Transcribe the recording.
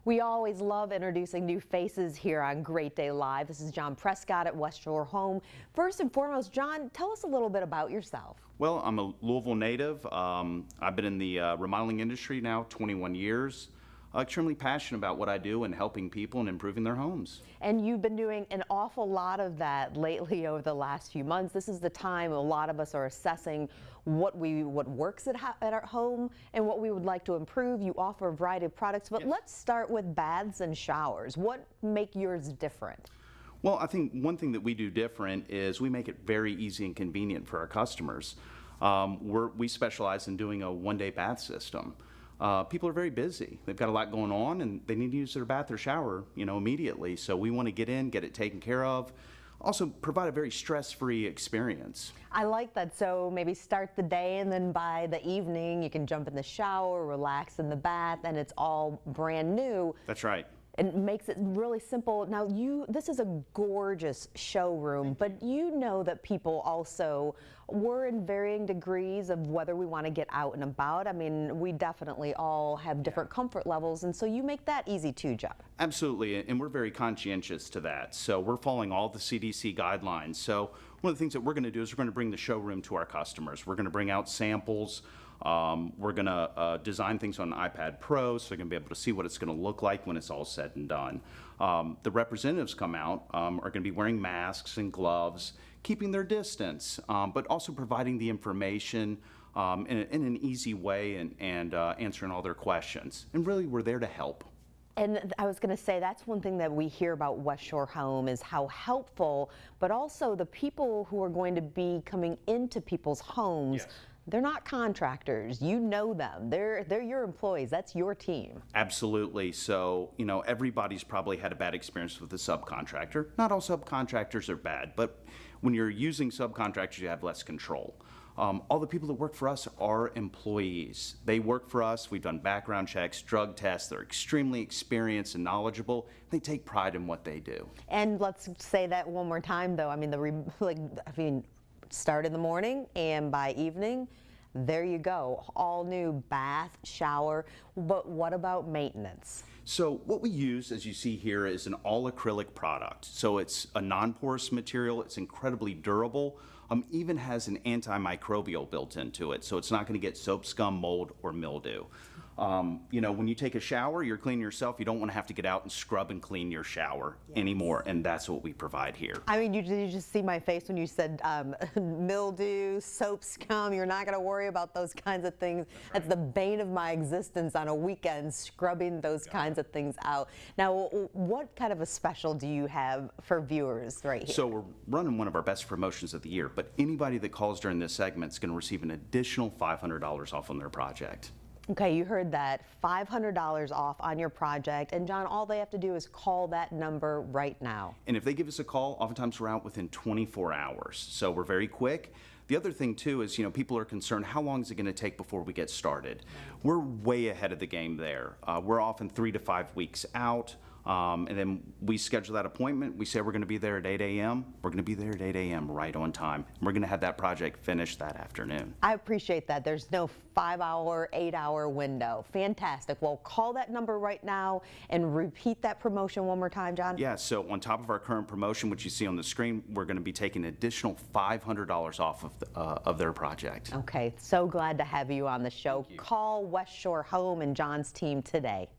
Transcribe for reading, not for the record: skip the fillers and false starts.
We always love introducing new faces here on Great Day Live. This is John Prescott at West Shore Home. First and foremost, John, tell us a little bit about yourself. Well, I'm a Louisville native. I've been in the remodeling industry now 21 years. Extremely passionate about what I do and helping people and improving their homes. And you've been doing an awful lot of that lately over the last few months. This is the time a lot of us are assessing what works at our home and what we would like to improve. You offer a variety of products, but let's start with baths and showers. What make yours different? Well, I think one thing that we do different is we make it very easy and convenient for our customers. We specialize in doing a one-day bath system. People are very busy. They've got a lot going on and they need to use their bath or shower, immediately. So we want to get in, get it taken care of. Also provide a very stress-free experience. I like that. So maybe start the day and then by the evening you can jump in the shower, relax in the bath, and it's all brand new. That's right. And makes it really simple. Now this is a gorgeous showroom, but you know that people also, we're in varying degrees of whether we want to get out and about. I mean, we definitely all have different comfort levels, and so you make that easy too, John. Absolutely, and we're very conscientious to that. So we're following all the CDC guidelines. So one of the things that we're going to do is we're going to bring the showroom to our customers. We're going to bring out samples. We're going to design things on iPad Pro, so they're going to be able to see what it's going to look like when it's all said and done. The representatives come out, are going to be wearing masks and gloves, keeping their distance, but also providing the information in an easy way and answering all their questions. And really, we're there to help. And I was going to say, that's one thing that we hear about West Shore Home is how helpful, but also the people who are going to be coming into people's homes. Yes. They're not contractors. You know them. They're your employees. That's your team. Absolutely. So, everybody's probably had a bad experience with a subcontractor. Not all subcontractors are bad, but when you're using subcontractors, you have less control. All the people that work for us are employees. They work for us. We've done background checks, drug tests. They're extremely experienced and knowledgeable. They take pride in what they do. And let's say that one more time, though. I mean, start in the morning and by evening, there you go. All new bath, shower. But what about maintenance? So what we use, as you see here, is an all acrylic product. So it's a non-porous material. It's incredibly durable. Even has an antimicrobial built into it. So it's not going to get soap scum, mold, or mildew. When you take a shower, you're cleaning yourself. You don't want to have to get out and scrub and clean your shower anymore, and that's what we provide here. I mean, you just see my face when you said mildew, soap scum. You're not going to worry about those kinds of things. That's the bane of my existence on a weekend, scrubbing those kinds of things out. Now, what kind of a special do you have for viewers right here? So we're running one of our best promotions of the year, but anybody that calls during this segment is going to receive an additional $500 off on their project. Okay, you heard that. $500 off on your project. And John, all they have to do is call that number right now. And if they give us a call, oftentimes we're out within 24 hours. So we're very quick. The other thing too is, people are concerned, how long is it going to take before we get started? We're way ahead of the game there. We're often 3 to 5 weeks out. And then we schedule that appointment. We say we're going to be there at 8 a.m. We're going to be there at 8 a.m. right on time. We're going to have that project finished that afternoon. I appreciate that. There's no 5-hour, 8-hour window. Fantastic. Well, call that number right now and repeat that promotion one more time, John. Yeah, so on top of our current promotion, which you see on the screen, we're going to be taking an additional $500 off of their project. Okay, so glad to have you on the show. Call West Shore Home and John's team today.